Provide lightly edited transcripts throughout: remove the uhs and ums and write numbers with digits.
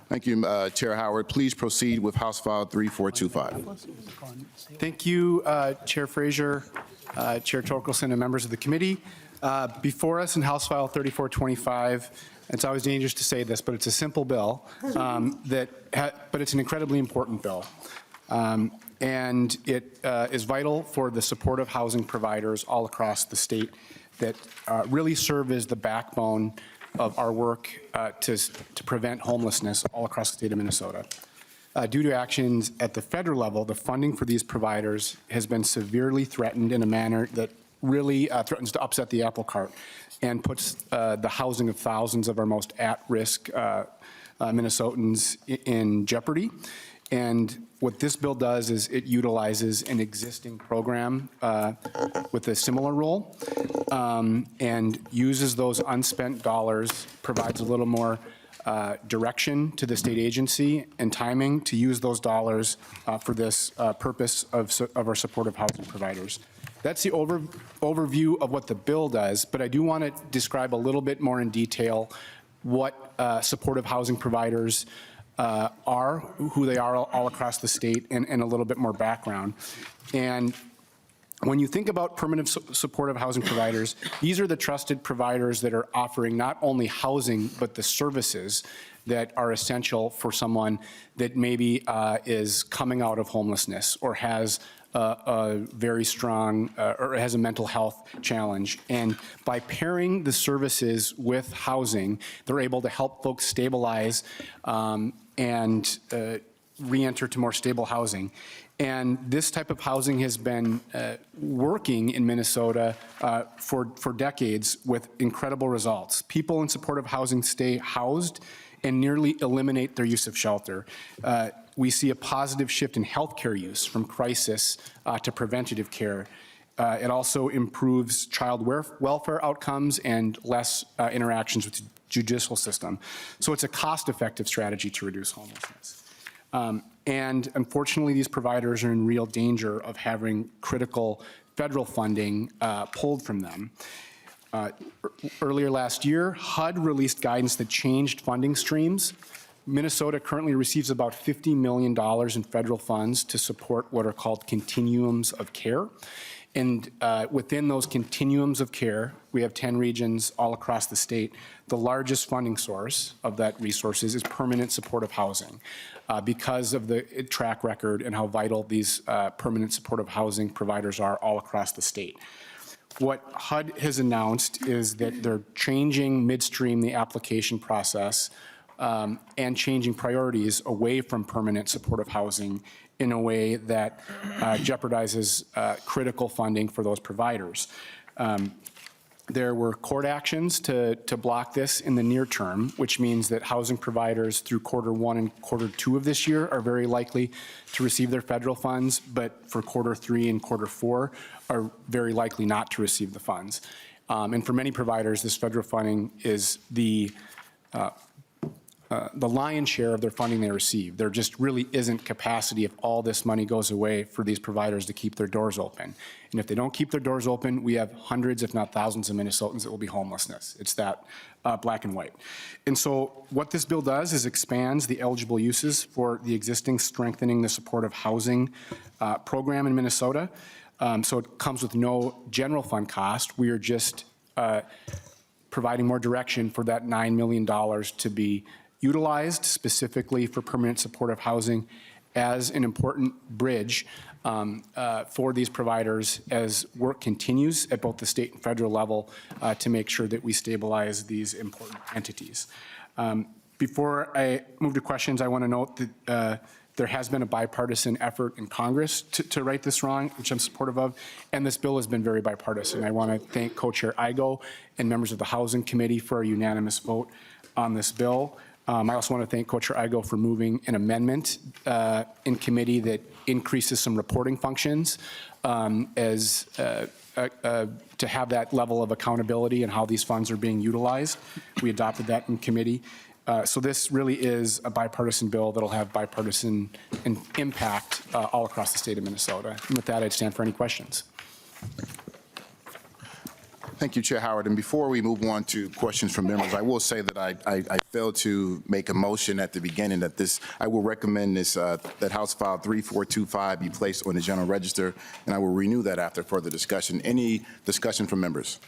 Thank you, Chair Howard. Please proceed with House File 3425. Thank you, Chair Frazier, Chair Torkelson, and members of the committee. Before us in House File 3425, it's always dangerous to say this, but it's a simple bill, but it's an incredibly important bill. And it is vital for the supportive housing providers all across the state that really serve as the backbone of our work to prevent homelessness all across the state of Minnesota. Due to actions at the federal level, the funding for these providers has been severely threatened in a manner that really threatens to upset the apple cart and puts the housing of thousands of our most at-risk Minnesotans in jeopardy. And what this bill does is it utilizes an existing program with a similar role and uses those unspent dollars, provides a little more direction to the state agency and timing to use those dollars for this purpose of our supportive housing providers. That's the overview of what the bill does, but I do want to describe a little bit more in detail what supportive housing providers are, who they are all across the state, and a little bit more background. And when you think about permanent supportive housing providers, these are the trusted providers that are offering not only housing, but the services that are essential for someone that maybe is coming out of homelessness or has a very strong or has a mental health challenge. And by pairing the services with housing, they're able to help folks stabilize and re-enter to more stable housing. And this type of housing has been working in Minnesota for decades with incredible results. People in supportive housing stay housed and nearly eliminate their use of shelter. We see a positive shift in healthcare use from crisis to preventative care. It also improves child welfare outcomes and less interactions with the judicial system. So it's a cost-effective strategy to reduce homelessness. And unfortunately, these providers are in real danger of having critical federal funding pulled from them. Earlier last year, HUD released guidance that changed funding streams. Minnesota currently receives about $50 million in federal funds to support what are called continuums of care. And within those continuums of care, we have 10 regions all across the state. The largest funding source of that resources is permanent supportive housing because of the track record and how vital these permanent supportive housing providers are all across the state. What HUD has announced is that they're changing midstream the application process and changing priorities away from permanent supportive housing in a way that jeopardizes critical funding for those providers. There were court actions to block this in the near term, which means that housing providers through Q1 and Q2 of this year are very likely to receive their federal funds, but for Q3 and Q4 are very likely not to receive the funds. And for many providers, this federal funding is the lion's share of their funding they receive. There just really isn't capacity if all this money goes away for these providers to keep their doors open. And if they don't keep their doors open, we have hundreds, if not thousands of Minnesotans that will be homelessness. It's that black and white. And so what this bill does is expands the eligible uses for the existing Strengthening the Supportive Housing program in Minnesota. So it comes with no general fund cost. We are just providing more direction for that $9 million to be utilized specifically for permanent supportive housing as an important bridge for these providers as work continues at both the state and federal level to make sure that we stabilize these important entities. Before I move to questions, I want to note that there has been a bipartisan effort in Congress to right this wrong, which I'm supportive of, and this bill has been very bipartisan. I want to thank Co-Chair Igo and members of the Housing Committee for a unanimous vote on this bill. I also want to thank Co-Chair Igo for moving an amendment in committee that increases some reporting functions to have that level of accountability and how these funds are being utilized. We adopted that in committee. So this really is a bipartisan bill that'll have bipartisan impact all across the state of Minnesota. And with that, I'd stand for any questions. Thank you, Chair Howard. And before we move on to questions from members, I will say that I failed to make a motion at the beginning that I will recommend that House File 3425 be placed on the general register, and I will renew that after further discussion. Any discussion from members?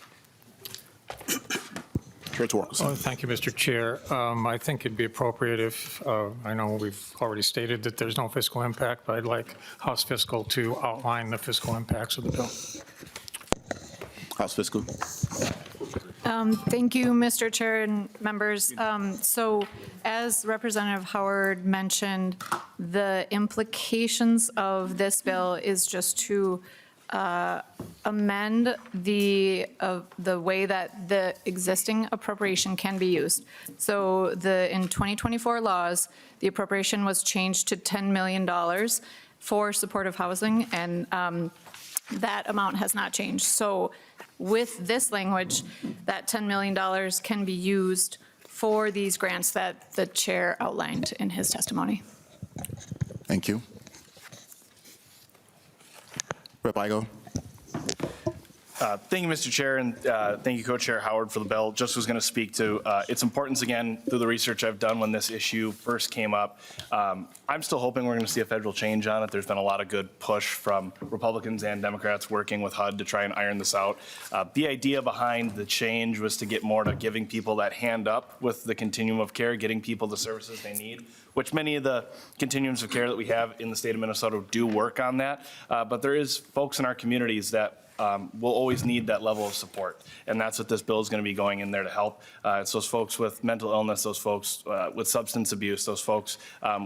Chair Torkelson. Thank you, Mr. Chair. I think it'd be appropriate if, I know we've already stated that there's no fiscal impact, but I'd like House Fiscal to outline the fiscal impacts of the bill. House Fiscal. Thank you, Mr. Chair and members. So as Representative Howard mentioned, the implications of this bill is just to amend the way that the existing appropriation can be used. So in 2024 laws, the appropriation was changed to $10 million for supportive housing, and that amount has not changed. So with this language, that $10 million can be used for these grants that the chair outlined in his testimony. Thank you. Rep. Igo. Thank you, Mr. Chair, and thank you, Co-Chair Howard, for the bill. Just was going to speak to its importance again through the research I've done when this issue first came up. I'm still hoping we're going to see a federal change on it. There's been a lot of good push from Republicans and Democrats working with HUD to try and iron this out. The idea behind the change was to get more to giving people that hand up with the continuum of care, getting people the services they need, which many of the continuums of care that we have in the state of Minnesota do work on that. But there is folks in our communities that will always need that level of support. And that's what this bill is going to be going in there to help. It's those folks with mental illness, those folks with substance abuse, those folks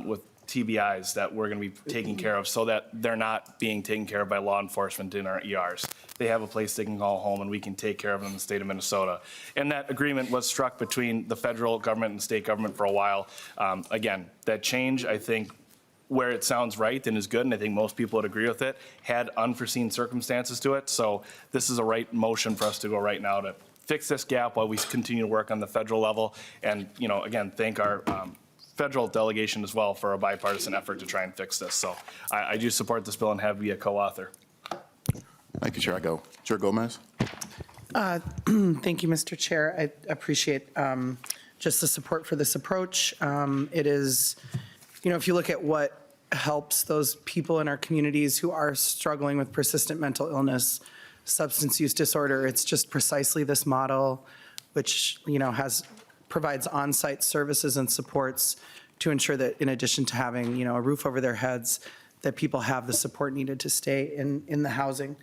with TBIs that we're going to be taking care of so that they're not being taken care of by law enforcement in our ERs. They have a place they can call home and we can take care of them in the state of Minnesota. And that agreement was struck between the federal government and state government for a while. Again, that change, I think, where it sounds right and is good, and I think most people would agree with it, had unforeseen circumstances to it. So this is a right motion for us to go right now to fix this gap while we continue to work on the federal level. And, you know, again, thank our federal delegation as well for a bipartisan effort to try and fix this. So I do support this bill and have be a co-author. Thank you, Chair. Igo. Chair Gomez. Thank you, Mr. Chair. I appreciate just the support for this approach. It is, you know, if you look at what helps those people in our communities who are struggling with persistent mental illness, substance use disorder, it's just precisely this model, which, you know, provides on-site services and supports to ensure that in addition to having, you know, a roof over their heads, that people have the support needed to stay in the housing.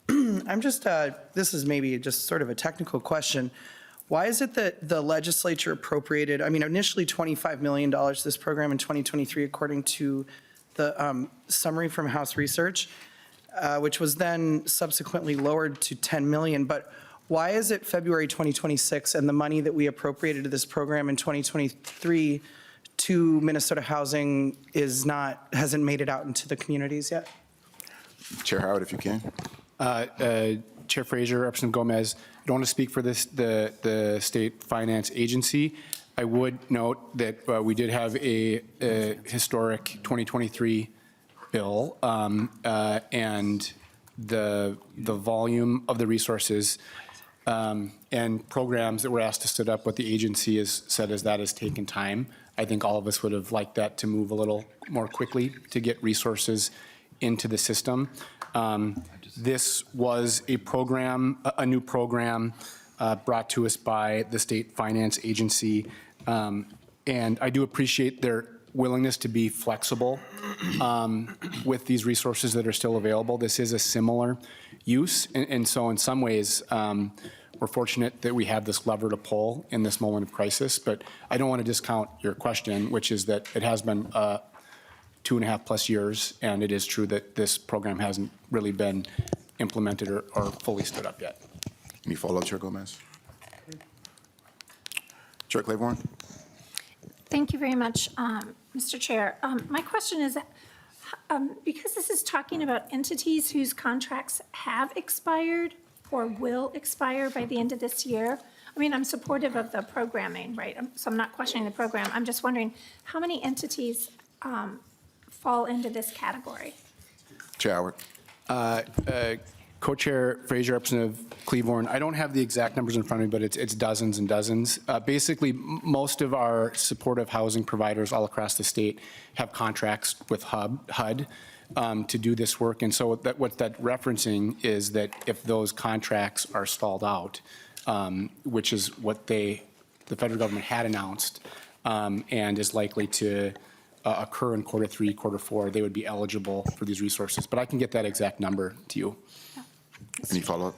I'm just, this is maybe just sort of a technical question. Why is it that the legislature appropriated, I mean, initially $25 million this program in 2023, according to the summary from House Research, which was then subsequently lowered to $10 million. But why is it February 2026 and the money that we appropriated to this program in 2023 to Minnesota Housing hasn't made it out into the communities yet? Chair Howard, if you can. Chair Frazier, Representative Gomez, I don't want to speak for the State Finance Agency. I would note that we did have a historic 2023 bill, and the volume of the resources and programs that were asked to set up, what the agency has said is that has taken time. I think all of us would have liked that to move a little more quickly to get resources into the system. This was a program, a new program brought to us by the State Finance Agency. And I do appreciate their willingness to be flexible with these resources that are still available. This is a similar use. And so in some ways, we're fortunate that we have this lever to pull in this moment of crisis. But I don't want to discount your question, which is that it has been 2.5+ years, and it is true that this program hasn't really been implemented or fully stood up yet. Any follow-up, Chair Gomez? Chair Claiborne? Thank you very much, Mr. Chair. My question is, because this is talking about entities whose contracts have expired or will expire by the end of this year, I mean, I'm supportive of the programming, right? So I'm not questioning the program. I'm just wondering how many entities fall into this category? Chair Howard. Co-Chair Fraser, Representative Cleaborn, I don't have the exact numbers in front of me, but it's dozens and dozens. Basically, most of our supportive housing providers all across the state have contracts with HUD to do this work. And so what that referencing is that if those contracts are stalled out, which is what the federal government had announced and is likely to occur in Q3, Q4, they would be eligible for these resources. But I can get that exact number to you. Any follow-up?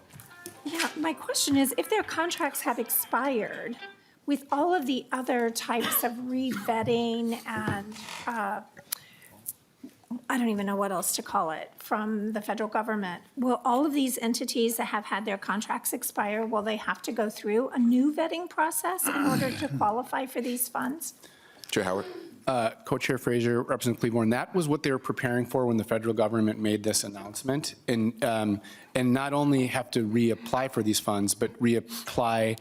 Yeah, my question is, if their contracts have expired, with all of the other types of revetting and, I don't even know what else to call it, from the federal government, will all of these entities that have had their contracts expire, will they have to go through a new vetting process in order to qualify for these funds? Chair Howard? Co-Chair Fraser, Representative Cleaborn, that was what they were preparing for when the federal government made this announcement. And not only have to reapply for these funds, but reapply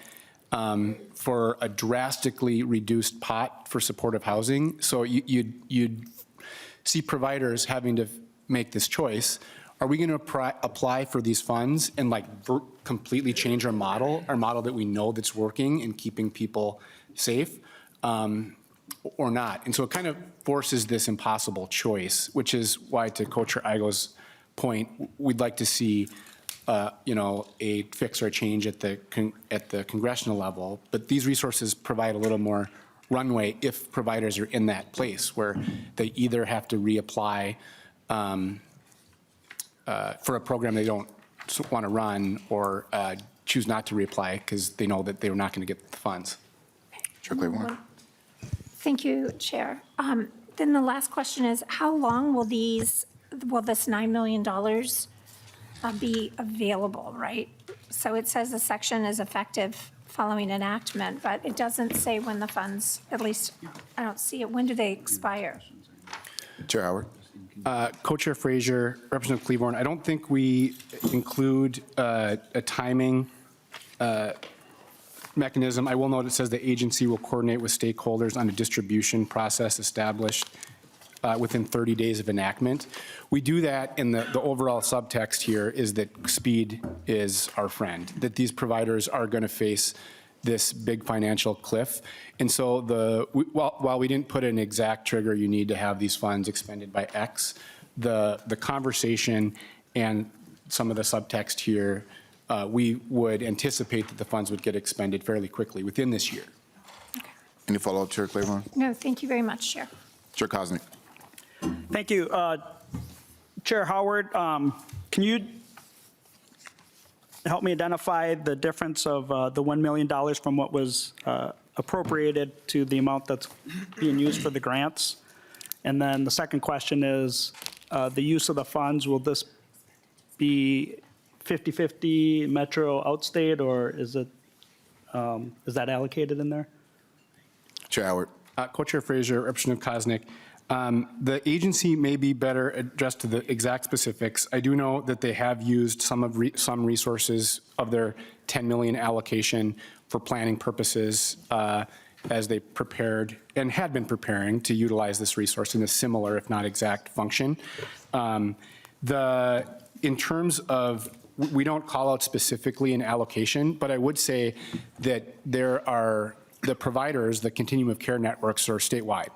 for a drastically reduced pot for supportive housing. So you'd see providers having to make this choice. Are we going to apply for these funds and completely change our model that we know that's working and keeping people safe? Or not. And so it kind of forces this impossible choice, which is why, to Co-Chair Igo's point, we'd like to see, a fix or a change at the congressional level. But these resources provide a little more runway if providers are in that place where they either have to reapply for a program they don't want to run or choose not to reapply because they know that they're not going to get the funds. Chair Claiborne? Thank you, Chair. Then the last question is, how long will this $9 million be available, right? So it says the section is effective following enactment, but it doesn't say when the funds, at least I don't see it. When do they expire? Chair Howard? Co-Chair Fraser, Representative Cleaborn, I don't think we include a timing mechanism. I will note it says the agency will coordinate with stakeholders on a distribution process established within 30 days of enactment. We do that, and the overall subtext here is that speed is our friend, that these providers are going to face this big financial cliff. And so while we didn't put an exact trigger, you need to have these funds expended by X, the conversation and some of the subtext here, we would anticipate that the funds would get expended fairly quickly within this year. Any follow-up, Chair Claiborne? No, thank you very much, Chair. Chair Koznick? Thank you. Chair Howard, can you help me identify the difference of the $1 million from what was appropriated to the amount that's being used for the grants? And then the second question is, the use of the funds, will this be 50-50 metro outstate, or is that allocated in there? Chair Howard? Co-Chair Fraser, Representative Koznick, the agency may be better addressed to the exact specifics. I do know that they have used some resources of their 10 million allocation for planning purposes as they prepared and had been preparing to utilize this resource in a similar, if not exact, function. In terms of, we don't call out specifically an allocation, but I would say that the providers, the continuum of care networks, are statewide.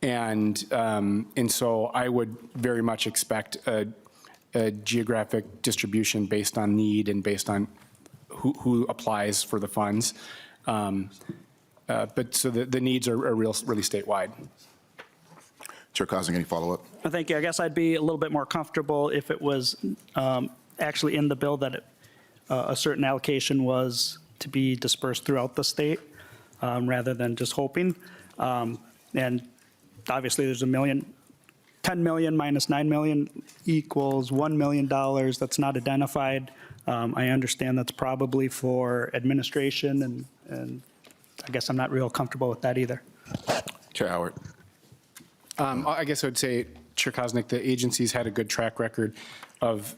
And so I would very much expect a geographic distribution based on need and based on who applies for the funds. But so the needs are really statewide. Chair Koznick, any follow-up? Thank you. I guess I'd be a little bit more comfortable if it was actually in the bill that a certain allocation was to be dispersed throughout the state rather than just hoping. And obviously, there's 10 million minus 9 million equals $1 million. That's not identified. I understand that's probably for administration, and I guess I'm not real comfortable with that either. Chair Howard? I guess I would say, Chair Koznick, the agency's had a good track record of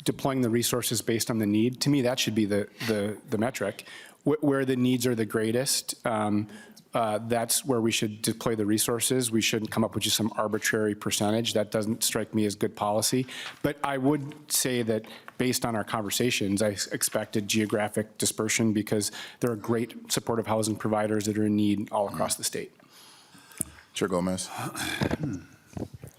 deploying the resources based on the need. To me, that should be the metric. Where the needs are the greatest, that's where we should deploy the resources. We shouldn't come up with just some arbitrary percentage. That doesn't strike me as good policy. But I would say that based on our conversations, I expected geographic dispersion because there are great supportive housing providers that are in need all across the state. Chair Gomez.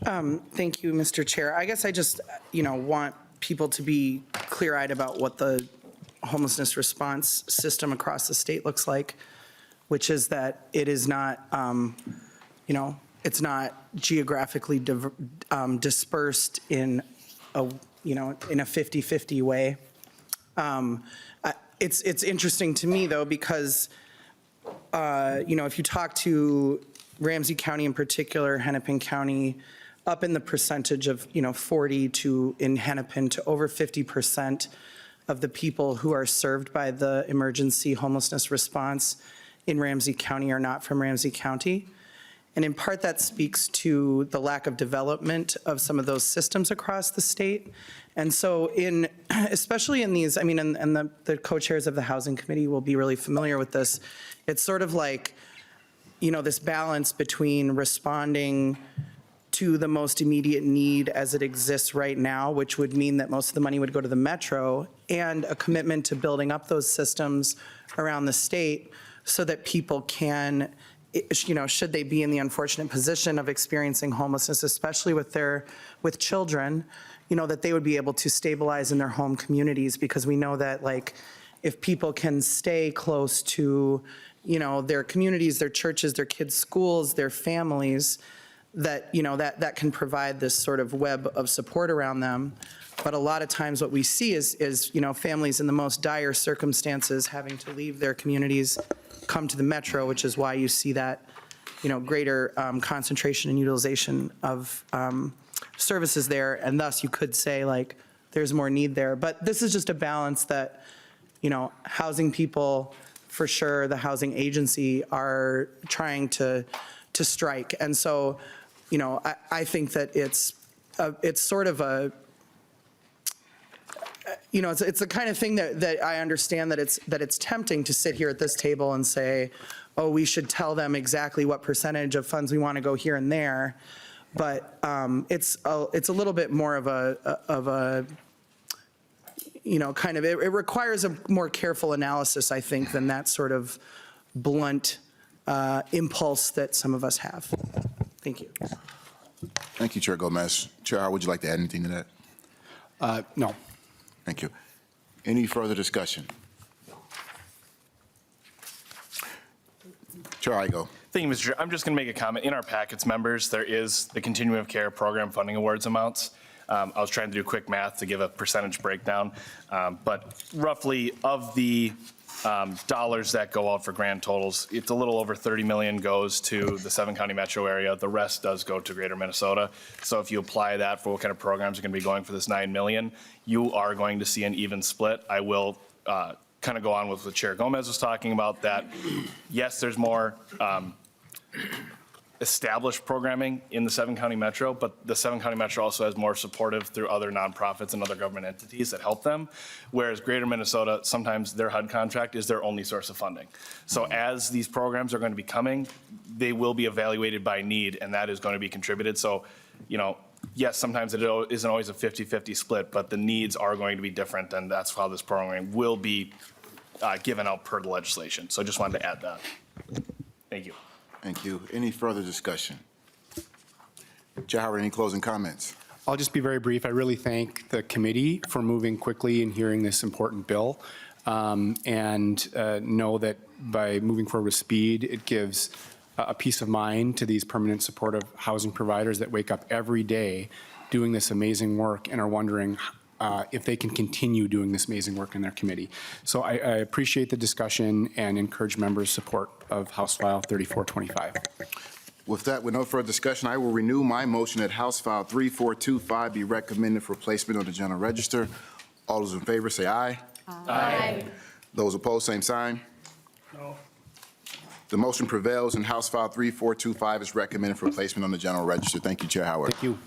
Thank you, Mr. Chair. I guess I just, want people to be clear-eyed about what the homelessness response system across the state looks like, which is that it is not, it's not geographically dispersed in a, in a 50-50 way. It's interesting to me, though, because, if you talk to Ramsey County in particular, Hennepin County, up in the percentage of, 40 to, in Hennepin, to over 50% of the people who are served by the emergency homelessness response in Ramsey County are not from Ramsey County. And in part, that speaks to the lack of development of some of those systems across the state. And so especially in these, and the co-chairs of the Housing Committee will be really familiar with this, it's sort of like, this balance between responding to the most immediate need as it exists right now, which would mean that most of the money would go to the metro, and a commitment to building up those systems around the state so that people can, should they be in the unfortunate position of experiencing homelessness, especially with children, that they would be able to stabilize in their home communities, because we know that if people can stay close to, their communities, their churches, their kids' schools, their families, that, that can provide this sort of web of support around them. But a lot of times what we see is families in the most dire circumstances having to leave their communities, come to the metro, which is why you see that, greater concentration and utilization of services there. And thus you could say there's more need there. But this is just a balance that, housing people, for sure, the housing agency are trying to strike. And so, I think that it's sort of a, it's the kind of thing that I understand that it's tempting to sit here at this table and say, oh, we should tell them exactly what percentage of funds we want to go here and there. But it's a little bit more of a kind of, it requires a more careful analysis, I think, than that sort of blunt impulse that some of us have. Thank you. Thank you, Chair Gomez. Chair Howard, would you like to add anything to that? No. Thank you. Any further discussion? Chair Igo. Thank you, Mr. Chair. I'm just going to make a comment. In our packets, members, there is the Continuum of Care Program funding awards amounts. I was trying to do quick math to give a percentage breakdown, but roughly of the dollars that go out for grand totals, it's a little over 30 million goes to the 7-county metro area. The rest does go to greater Minnesota. So if you apply that for what kind of programs are going to be going for this 9 million, you are going to see an even split. I will kind of go on with what Chair Gomez was talking about, that yes, there's more established programming in the 7-county metro, but the 7-county metro also has more supportive through other nonprofits and other government entities that help them, whereas greater Minnesota, sometimes their HUD contract is their only source of funding. So as these programs are going to be coming, they will be evaluated by need, and that is going to be contributed. So, yes, sometimes it isn't always a 50-50 split, but the needs are going to be different, and that's how this program will be given out per the legislation. So I just wanted to add that. Thank you. Thank you. Any further discussion? Chair Howard, any closing comments? I'll just be very brief. I really thank the committee for moving quickly and hearing this important bill, and know that by moving forward with speed, it gives a peace of mind to these permanent supportive housing providers that wake up every day doing this amazing work and are wondering if they can continue doing this amazing work in their committee. So I appreciate the discussion and encourage members' support of House File 3425. With that, with no further discussion, I will renew my motion that House File 3425 be recommended for placement on the General Register. All those in favor say aye. Aye. Those opposed, same sign. No. The motion prevails, and House File 3425 is recommended for placement on the General Register. Thank you, Chair Howard. Thank you.